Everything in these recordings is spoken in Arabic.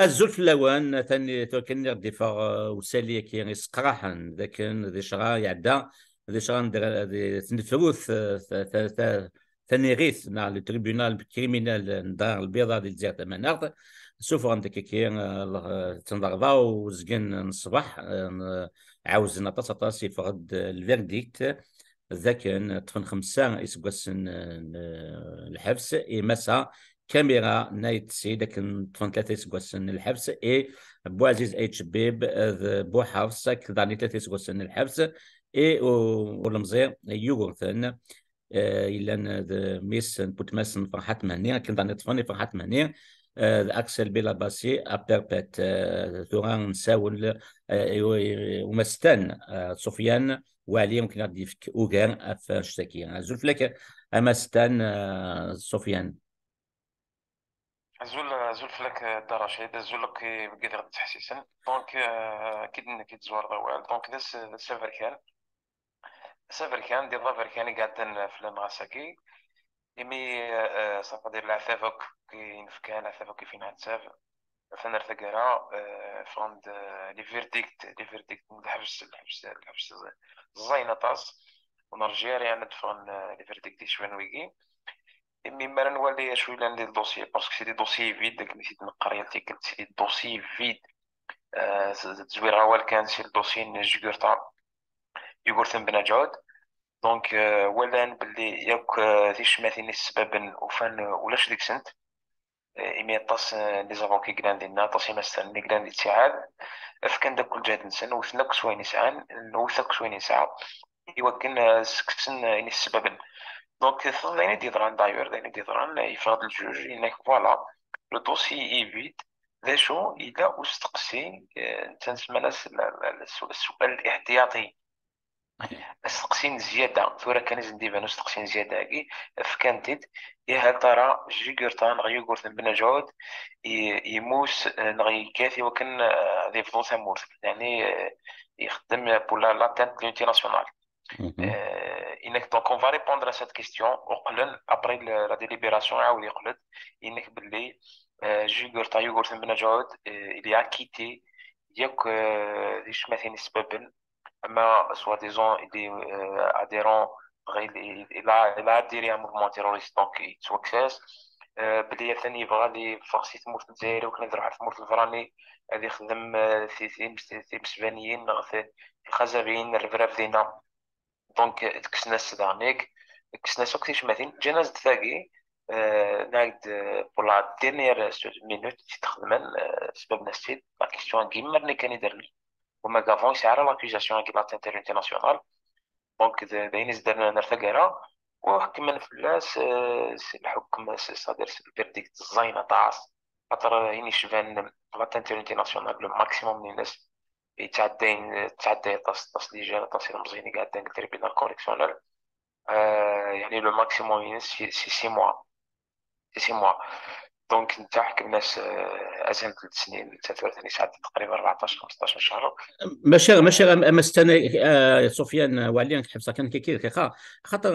الزول في اللوان ثاني كان غادي فا وسالي كي يسقراحن ذاك ذي شغا يعدا ذي شغا ندير ذي تنفروث ثاني غيث مع التريبيونال الكريمينال الدار البيضاء ديال الجزائر تمناغ سوف عندك كي تنضربا وزقن الصباح عاوز نطاس طاس يفقد الفيرديكت ذاك طفن 5 يسقسن الحبس مسا كاميرا نايت سي داك طفن 3 يسقسن الحبس بو عزيز بيب بو حفص كذاني 3 يسقسن الحبس ولمزير يوغرثن إلا ميس بوتماسن فرحات مهنية كنت طفني فرحات مهنية اكسل بلا باسي ابيربت ثوران نساول ومستان سفيان وعلي يمكن غادي يفك اوغان في شتاكي زول فلك اما ستان سفيان. زول فلك الدرجة زول كي بقدر تحسيسن دونك كي تزوار ضوال دونك داس سافر كان دي ظافر كان قاعدين في المغاساكي إمي صافا دير العفافك كي نفكان عفافك فين هتساف فانا ارتقرا فروند لي فيرديكت من الحبس زينة طاس ونرجع يعني دفن لي فيرديكت شوين ويكي إمي مرة نولي شوي لان دي الدوسي باسكو سي دي دوسي فيد داك نسيت نقرا يالتي قلت سي دي دوسي فيد تزوير غوال كان سي الدوسي جيكورتا يوغورتن بنجاود دونك ولان باللي ياك ذي شماثين السبب وفان ولاش ديك سنت إيمي طاس لي زافوكي كران ديالنا طاس يمثل لي كران دي تساعد فكان داك كل جهد نسن وثناك سوين يسعان وثاك سوين يسعى يوكن سكسن إني السبب دونك دايما ديضران دايور دايما ديضران يفرض الجوج إنك فوالا لو دوسي إيفيد ذا شو إذا واستقسي تنسمى السؤال الاحتياطي استقسين زيادة ثورة كان زنديبان استقسين زيادة كي فكانتد هل ترى جيجرتان غيو قرثن بنجود يموس نغي كاثي وكان ذي فضل ثمورث يعني يخدم بولا لاتنت لونتي ناسيونال. انك دونك اون فا ريبوندر ا سيت كيستيون وقلن ابري لا ديليبيراسيون عاود يقلد انك باللي جيجرتا يوغورثن بنجود اللي ا كيتي ياك ذي شماثين السبب اما سوا ديزون اللي اديرون غير الى ديري ان موفمون تيروريست دونك يتوكساس بلي ثاني يبغى لي فاكسي تموت الجزائر وكنا نروح تموت الفراني غادي يخدم في مسبانيين في الخزابين الرفراف دينا دونك تكسناس دانيك تكسناس وقتاش مثلا جناز تاقي نايد بولا ديرنيير مينوت تخدمن سبب نسيت لا كيستيون كيما كان يدير وما كافون يسعر لاكوزاسيون كي لاتانتر انترناسيونال دونك داين زدنا نرتقرا وحكمنا في الناس الحكم صادر الفيرديكت الزاينة طاس خاطر هيني شبان لاتانتر انترناسيونال لو ماكسيموم من الناس يتعدى طاس لي جانا طاس المزيني قاعدين التريبينال كوريكسيونال يعني لو ماكسيموم من الناس سي 6 موا سي 6 موا دونك انت حكم ناس ازين 3 سنين 33 ساعه تقريبا 14 15 شهر. ماشي اما استنى سفيان وعليا حبسه كان كي خاطر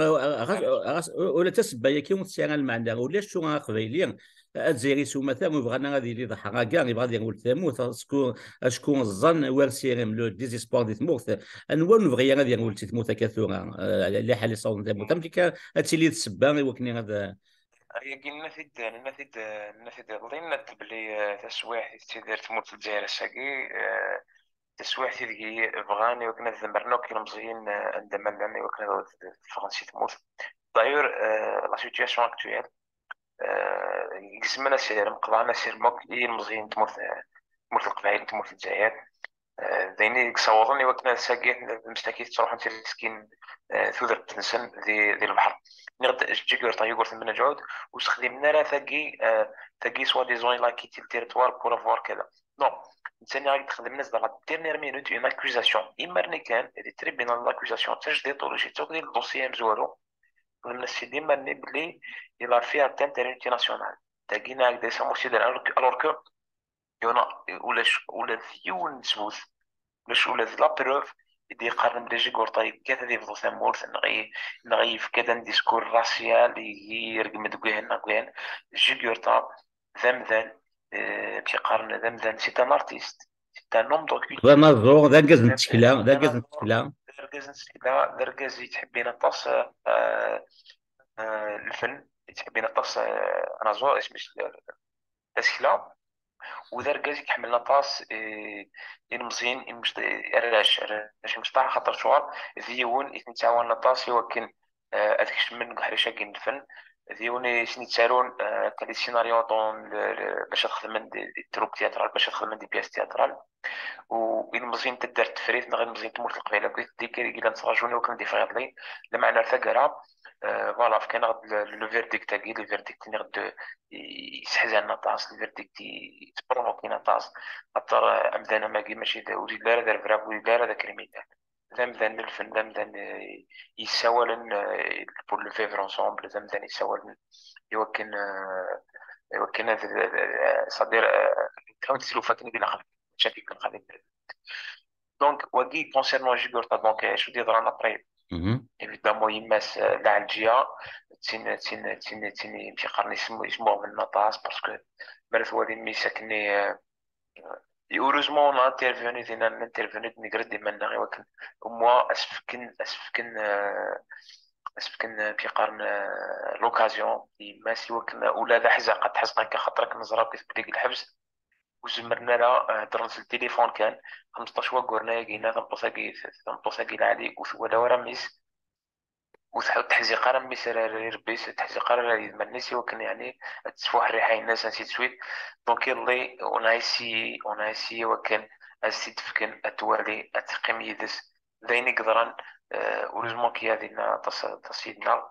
ولا تسبى يا كيما تسير المعنى ولا شو قبيليا الجزائري سو مثلا بغانا غادي يدير حقا كاع يبغى يقول ثموت شكون الظن وارسيرم لو ديزيسبور دي تموت انو نبغي غادي يقول تموت كثورا اللي حالي صون ثموت تملك هادشي اللي تسبى وكني هذا هي قلنا في ظنت بلي تسويح تيدير تموت الجزائر الساقي تسويح تيدي بغاني وكنا ذمرنا وكنا مزيين عندما لاني وكنا فرنسي تموت دايور لا سيتياسيون اكتويل يقسمنا سير مقضانا سير موك اللي مزيين تموت القبائل تموت الجزائر دايني صوضني وكنا ساقي مستكيت تروح انت سكين ثوذر تنسن ذي البحر نغد جيكور طيور من جود واستخدمنا راه ثقي سوا دي زون لا كيتي التيريتوار بور افوار كذا نو ثاني غادي تخدم الناس دابا ديرنيير مينوت اون اكوزاسيون اما رني كان دي تريبينال لاكوزاسيون تجديد طولوجي توك ديال الدوسيي مزوالو من سي ديما رني بلي يلا فيها تانتيريتي ناسيونال تاقينا هكذا يسمو سيدر الوغ كو يونا ولا ثيون سموث باش ولا لا بروف يدي يقارن بلي جيكور طيب كذا دي فضو ثمورث نغي في كذا ديسكور راسيال يرقم دوكيهن نقوين جيكور طاب ذمذن تيقارن ذا مثلا سي ان ارتيست، سي ان نوم دو هذا كولتور. نازور ذا كاز نتشكيلا ذا كاز انا نتشكيلا. درجز نسكلا درجز يتحبين الطاس الفن يتحبين الطاس. انا زور اسمش تسكلا، ودرجز يحمل الطاس المزين علاش مشطح خاطر شوار ذيون يتنتعاون الطاس يوكن اذكش من حريشة كين الفن ذيون يتسالون كالي سيناريو طون باش تخدم دي تروك تياترال، باش تخدم دي بياس تياترال. وإن مزيان تدار التفريط نغير مزيان تموت القبيله بغيت ديك إلا نتفرجوني وكان دي فغيض لما انا ثقرا. فوالا كان غد لو فيرديكت تاعي لو فيرديكت اللي غد يسحزن نطاس لو فيرديكت يتبروفوكي نطاس خاطر امدانا ماكي ماشي وليد لا دار فراب وليد لا كريمينال. ذا مذان الفن ذا مذان يساولن بور لو فيفر انصومبل ذا مذان يساولن يوكن يوكن صدير كون تسلوفاتني ديال خلق شافي كان خلق. دونك وكي كونسيرنون جيبرتا دونك شو دي ضرنا طريب ايفيدامون يماس لا الجيه تين يمشي قرني يسموه من النطاس باسكو مرات والي مي ساكني. اوروزمون اون انترفيوني دينا انترفيوني نقرد ديما غير ولكن موا اسفكن في قرن لوكازيون يماس يوكن ولا ذا حزق تحزقك خاطرك نزراب كتبديك الحبس وزمرنا لا درنس التليفون كان 15 قرنا يجينا تنبوساكي العادي ولا ورا ميس وتحط تحزيق راه ميس ربيس تحزيق راه يمنيسي وكان يعني تسفوح الريحه الناس نسيت سويت. دونك يلي اونايسي وكان اسيت فكن اتوالي اتقيم يدس داين يقدران. ورزمون كي هذه تصيدنا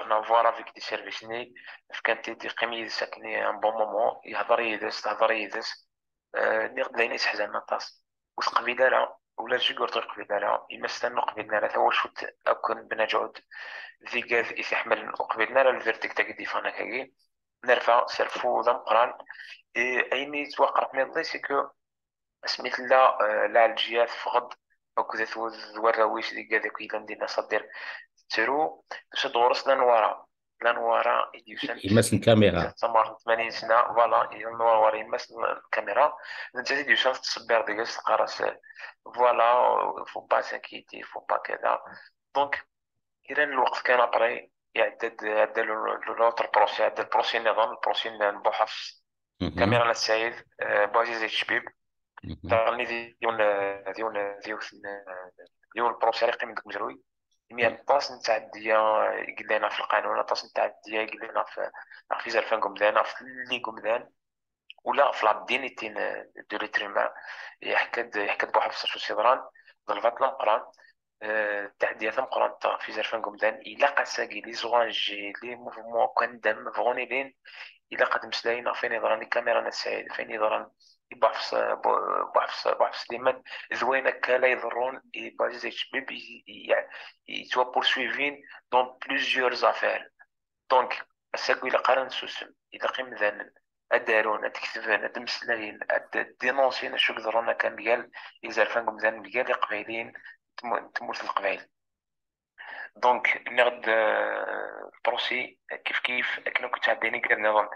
نافوار افيك دي سيرفيسني فكانت دي قيمي ساكني ان بون مومون يهضر يدس تهضر يدس. نيق داين يسحزن نطاس وتقبيله لا ولا جيكور قبيله لا يمستنو قبيلنا لا ثوا شوت اكون بنجعود ذي كاف يحمل قبيلنا لا الفيرتيك تاك دي فانا كاكي نرفع سلفو ذا مقران. ايني توقعت من الله سيكو سميت لا لا الجيات فقد أو كذا ثوار ويش دي كذا كي لندي نصدر ترو باش دورس لان ورا يديوسن يمس الكاميرا. تمر 80 سنة فوالا لان ورا يمس الكاميرا انت يديوسن تصبر ديك قراص فوالا فو با سانكيتي فو با كذا. دونك إذا الوقت كان أبري يعدد لوتر بروسي يعدد البروسي النظام البروسي بوحفص كاميرا للسيد بوزي زي الشبيب تغني ديون البروسيس اللي من مجروي مية طاس نتاع الديا قلنا في القانون طاس نتاع الديا قلنا في زرفان قمدان في اللي قمدان ولا في لابدينيتين دو ليتريما يحكد بوحد في شو سيدران ظلفات المقران. التعديات المقران في زرفان قمدان إلا قاساكي لي زوانجي لي موفمون كان دم فغوني لين إلا قد مسلاينا فين يضرني كاميرا نسعيد فين يضرن بوحفص سليمان زوينة كالا يضرون يبقى زي شباب يتوا بورسويفين دون بليزيور زافير. دونك الساكو إلا قارن سوسم إلا قيم ذانن أدارون أتكتفان أدمسلاين أدينونسين أشو يضرونا كان ميال يزالفانكم ذان ميال القبايلين تموت القبايل. دونك نغد البروسي كيف كنا كنت عديني قال نظام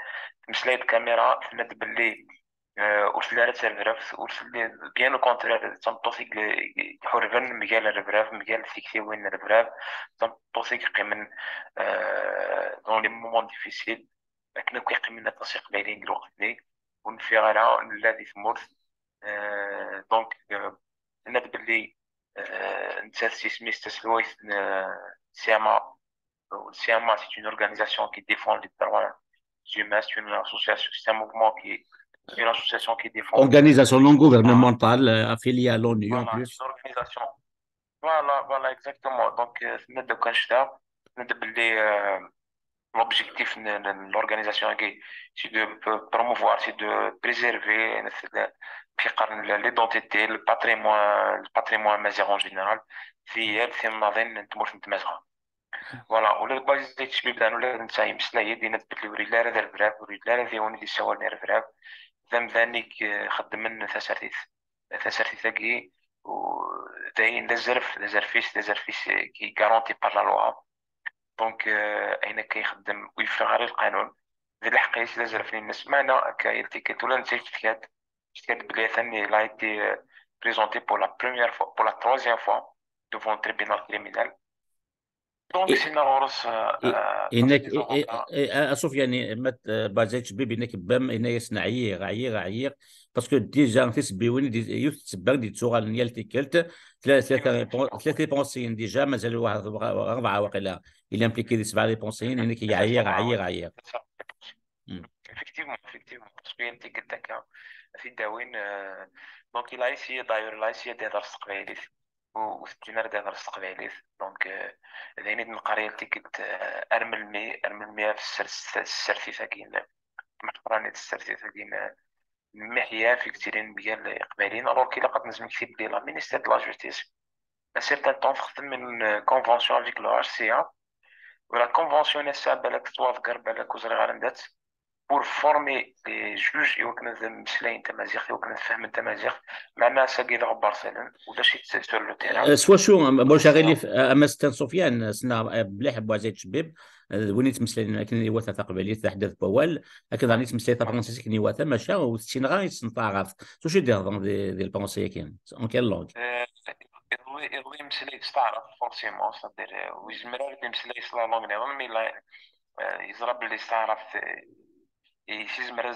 مسلاي بكاميرا تند باللي وسلا تسرفرف وسلا بيان او كونترير تنطوسيك حرفن مجال الرفراف مجال فيكسي وين الرفراف تنطوسيك قيمن دون لي مومون ديفيسيل لكن كيقيمنا تنسيق بينين الوقت دي ونفيغالا الذي ثمورث. دونك ند باللي نتاس سميت تسلويث سياما. SIAMA, c'est une organisation qui défend les droits humains, c'est une association, c'est un mouvement une association qui défend Organisation les non droits humains. gouvernementale affiliée à l'ONU en Voilà, plus. une organisation. Voilà, exactement. Donc, نبدأ كنشتا نبدأ باللي l'objectif de l'organisation c'est de promouvoir, c'est de préserver l'identité, le patrimoine mazigh en général. في ثمانين تموت نتمازغها. فوالا ولا باغي زيد الشبيب دانو ولا نتا يمسلا هي دينا تبدل وري لا راه الفراف وري لا راه ديوني دي سوالني الفراف ذم ذانيك خدمن ثاسرتيث ثاكي وداين لازرفيس كي غارونتي بار لا لوا. دونك اين كيخدم ويفرغ غير القانون إذا لحقيت لا جرفني الناس معنا كيلتيكت ولا نسيت كاد بلي ثاني لا été présenté pour la première fois pour la troisième fois devant un tribunal criminel. Donc إيه سينا غورس انك تصل لي زافوكا. اشوف يعني ما بازيتش بيبي انك بام انا يسنا عيير باسكو ديجا تسبيوني يتسبق دي تسوغا نيالتي كلت ثلاثه بونسيين ديجا مازالوا واحد اربعه واقيلا الى امبليكي دي سبعه بونسيين انك يعير. Effectivement, parce qu'il y a des gens في الدواوين دونك إلا عايش هي داير إلا عايش هي تهدر استقباليت وستينار تهدر استقباليت دونك ذيني نقريل تيكت أرمل مي في السرسيسة كاين محقراني السرسيسة كاين محيا في كثيرين ديال إقباليين ألور كي لقد نجم نكتب لي لا مينيستير دو لا جوستيس un certain temps خدم من convention avec le HCA ولا convention نسا بالك توافقر بالك وزري غارندات pour former les juges يوكنا مسلاين تمازيغ يوكنا فهم التمازيغ مع ناس كيلا غبارسلان ولا شي سور لو تيران. سوا شو موش غير اما ستان سفيان سنا بليح بوازيت شبيب وين تمثل لكن يوثا قبلي تحدث بوال لكن راني تمثل فرنسي كني يوثا ماشا وستين غاي سنطاغاف سو شي دير دي الفرنسيه كاين اون كان لونغ يضوي مسلاي تستعرف فورسيمون صدير ويزمر على مسلاي سلا لونغ مي لا يزرب اللي استعرف شي زمر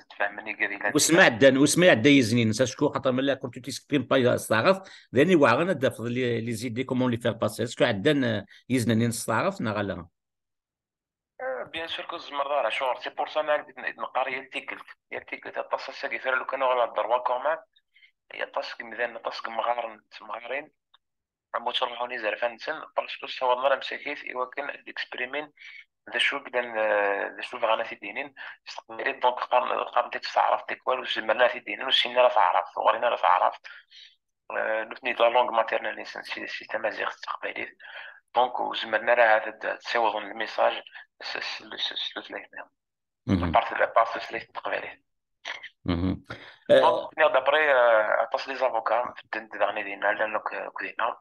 تفهمني قال وسمع عدا يزنين شكون خاطر ملي كنت تيسكريم با استعرف ذاني واعرنا داف لي زيدي كومون لي فير باسي اسكو عدا يزنني نستعرف نغلا بيان سور كو زمر شور سي بور سا نقاري يلتيكلت الطاسه ساكي فير لو كانوا على الدروا كومان هي طاسك مذان طاسك مغارين عمو تشرحوني زعفان نسن باسكو سوا مرة مساكيت إوا كان ديكسبريمين ذا شو بدا ذا شو غانا في الدينين استقبالي دونك قام ديك تعرف تيكوال وزمرنا في الدينين وسينا راه تعرف وغالينا راه تعرف نفني لا لونغ ماتيرنال سي تمازيغ استقبالي دونك وزمرنا راه هذا تساوض الميساج سلسلتنا بارت سلسلت استقبالي دونك دابري عطاس لي زافوكا في الدرني ديالنا لأنه كدينا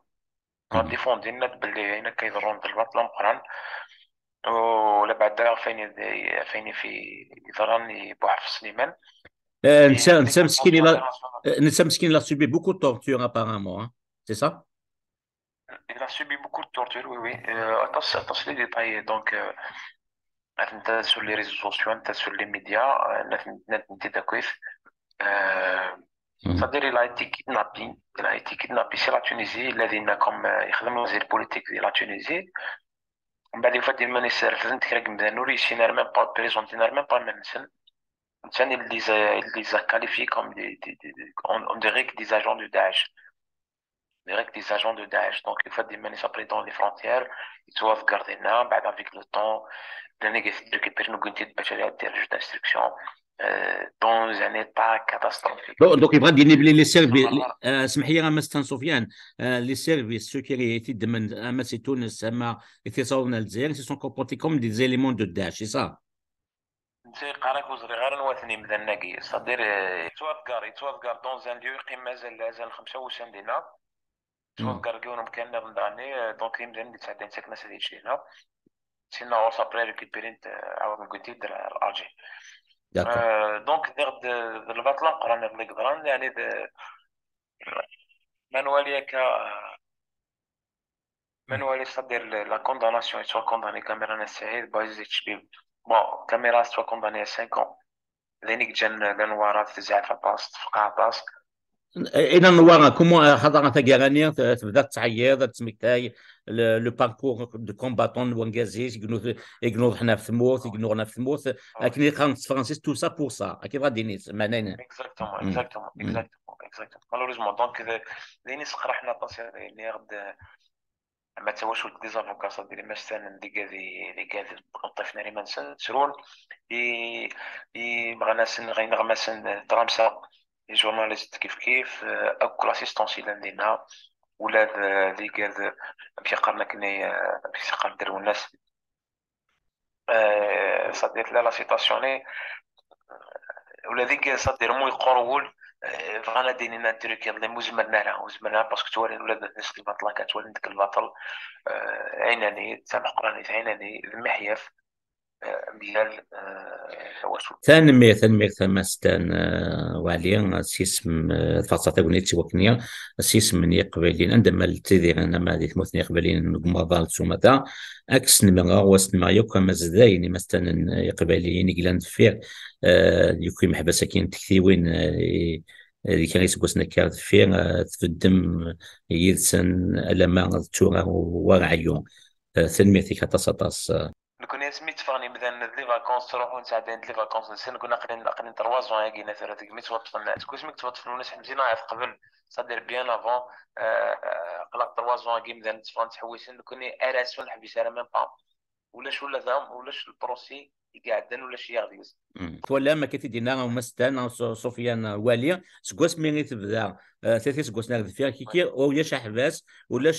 ديفوندينا باللي هنا كيضرون ضربات مقران ولا بعد فين في ضراني بوحف سليمان نسا مسكين نسا مسكين لا سوبي بوكو دو تورتور ابارامون سي سا. Il a subi beaucoup de torture, oui, oui. Attention les détails. Donc, sur les réseaux sociaux, sur les médias, c'est-à-dire il a été kidnappé. Il a été kidnappé sur la Tunisie. Il a dit comme يخدم وزير politique de la Tunisie. بعد يفضل من يسير فزنت كراك مدان نوري سينار ميم با بريزونتينار ميم با منسن ثاني اللي زا كاليفي كوم on dirait que des agents de Daesh. Direct des agents de Daesh. Donc, il faut des menaces après dans les frontières, ils doivent garder là, avec le temps, les négociations de récupérer nos unités de bachelier des juges d'instruction dans un état catastrophique. Donc, il va dire les services, اسمح لي مستر سفيان les services sécurité demandent à c'est Tunis ما يتصورون الجزائر se sont comportés comme des éléments de Daesh, c'est ça. نسي قارك وزري غير نواثني مدن ناقي صدير يتوافقار دون ان ليو يقيم مازال 5 دينا توافقار كيونهم كان نضعني دونك يمدن اللي تعدين ساكنه سادي شينا سينا غوص ابري ريكيبيرينت عاود قلتي در الارجي دونك دير البطلة قران اللي قدران يعني منوالي صدير لا كونداناسيون يتوا كونداني كاميرا نسعيد بايزي تشبيب بون كاميرا توا كونداني 5 ans لينيك جان لنوارات تزعل في باست في قاع باست اذا نوارا كومون حضرتك غاني تبدا تعيط تسمكتاي لو باركور دو كومباتون وانجازيز يقنوض حنا في ثموت يقنوضنا في ثموت لكن يقان فرانسيس تو سا بور سا اكيد غادي نيت معنانا اكزاكتومون مالوريزمون دونك ليني سقرحنا طاسي اللي غد ما تسواش ولد دي زافوكا صديري مثلا اللي قال طيفنا لي منسن تسرون بغانا سن غينغ مثلا درامسا لي جورناليست كيف اكو لاسيستونسي لدينا ولاد اللي قال باش يقارنا كني باش يقدروا الناس صديت لا سيتاسيوني ولا ذيك صدير مو يقرول فغانا دينينا تركيا اللي مزمرنا باسكو توالي ولاد الناس اللي بطلع كتولي ديك الباطل عيناني تسامح قراني عيناني المحيف ديال واش. تنمير ثماستان وعليا سيسم فرصة تاغنيتي وكنيا سيسم من يقبلين عندما التذير أنا ما ديت مثني يقبلين مضال سومتا أكس نمغا وسنما يوكا مزداين مستان يقبلين يقلان فير يوكي محبسة كين تكثيوين اللي كان يسقسنا كارت فير تفدم يلسن ألما تورا ورعيون ثنميتي كتصطاس. نكون سميت فاني مثلا لي فاكونس تروحون ساعتين لي فاكونس نسين كنا قلنا 3 جوان ياكينا ثلاث ديك ميت توطفل الناس كل سميك توطفل الناس حمزينا عارف قبل صدر بيان افون قلق 3 جوان كي مثلا تفان تحويسن نكون اراسون الحبيس انا ميم با ولا ذام ولاش البروسي يقعدن ولا شي يغديز ولا ما كنتي دينا مستان سفيان والي سكواس ميني تبدا ثلاثه سكواس ناخذ فيها كيكي ولا حباس ولا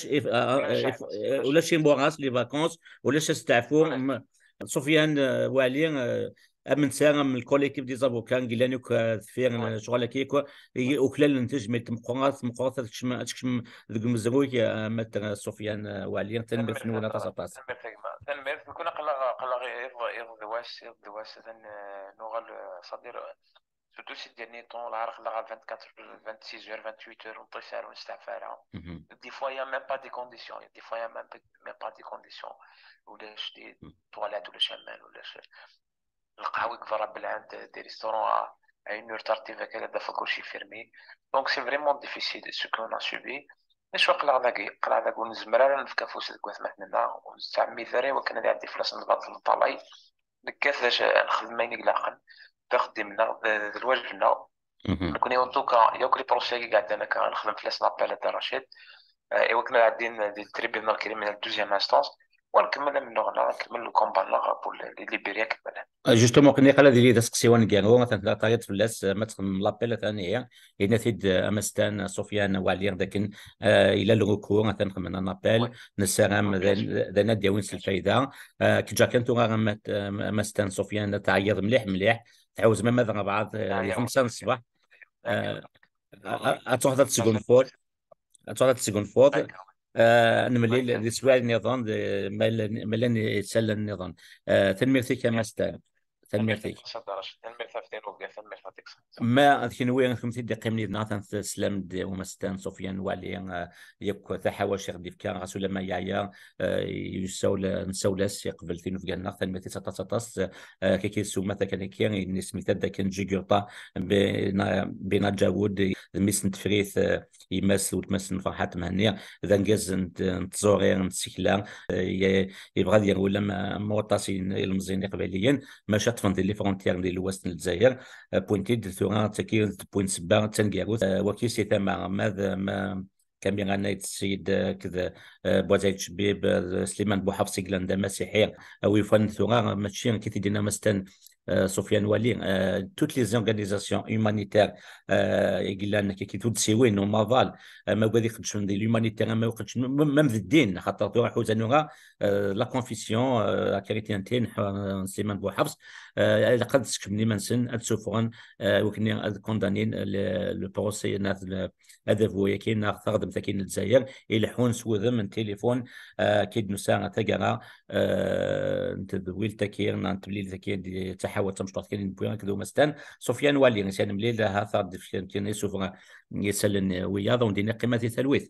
شي بوغاس لي فاكونس ولا استعفو سفيان والي من سنه من الكوليكتيف دي زافوكان قيلاني فير شغل كيكو وكلال ننتج ميت مقاطعه تكشم ذوك المزروك مثلا سفيان والي تنمر شنو ولا تصاطاس تنمر كنا قلا دواس نوغل صدير surtout ces derniers temps, là, 24, 26 heures, 28 heures, on peut faire un staff. Des fois, il n'y a même pas de conditions. Des fois, il n'y a même pas de conditions. Ou des toilettes, ou des chemins, ou des القهوة كبر بالعند des restaurants à une heure tardive كذا دفع كل شيء fermé. Donc c'est vraiment difficile ce qu'on a subi. مش قلع ذاك ونزمر في كافوس الكوث مثلنا ونستعمل ثري وكنا اللي عندي فلاس نضغط الطلاي نكاث نخدم ما ينقلقن تخدمنا الواجبنا نكون ان توكا يوكري بروسيكي قاعد انا كنخدم فلاس نابيل هذا رشيد ايوا كنا قاعدين دي التريبيونال كريمينال دوزيام انستونس ونكمل من هنا نكمل الكومبان لا بول ليبيريا كمل جوستومون كني قال ديالي داس قسيوان كانو مثلا طايت فلاس ما تخدم لابيل ثانيه هي تيد امستان سفيان وعليا لكن الى الركوع مثلا خدمنا نابيل نسرام ذا نادي وين الفايده كي جا كنتو امستان سفيان تعيط مليح تعوز ما ماذا بعض 5 الصباح اتوحد تسكون فور نملي الاسبوع النظام ملان يتسلى النظام تنميرتي كما ستان تنميرتي ما كنوي خمسين دقيقة من ناثن سلام دي ومستان سفيان والي يك تحاول شيخ ديف كان رسول ما يعيا نسولاس يقبل في قالنا تنميرتي تطاس كي سوما كان كان نسميت دا كان جيغورطا بين جاود ميس نتفريث يمس وتمس فرحات مهنيه اذا نجاز نتزوري نتسكلا يبغى ديال ولا موطاسين المزيني قبليا ما شطفن ديال لي فرونتيير ديال الوسط الجزائر بوينتيد ثورا تكير بوينت سبا تنكاروت وكي سي تما ماذا ما كان غنى السيد كذا بوزايد شبيب سليمان بوحفصي كلاندا مسيحي او يفن ثورا ماشي كي تدينا مستن سفيان والي توت لي زورغانيزاسيون هيومانيتير يقول كي تودسيوين ومافال ما قادي يخدموا دي لومانيتير ما يخدمش ميم الدين خاطر تروح وزنوغا لا كونفيسيون كريتيانتين سليمان بوحفص قد تكمني منسن اتسوفرن وكني كوندانين لو بروسي هذا هو كاين تخدم تاكين الجزائر يلحون سوذم من تليفون كيد نساعه تقرا نتذويل تكير نتبليل تكير تحاول تمشط كاين بوين كذو مستان سفيان والي نسان مليل هذا كان يسوف يسلن وياض وندينا قيمه ثلويث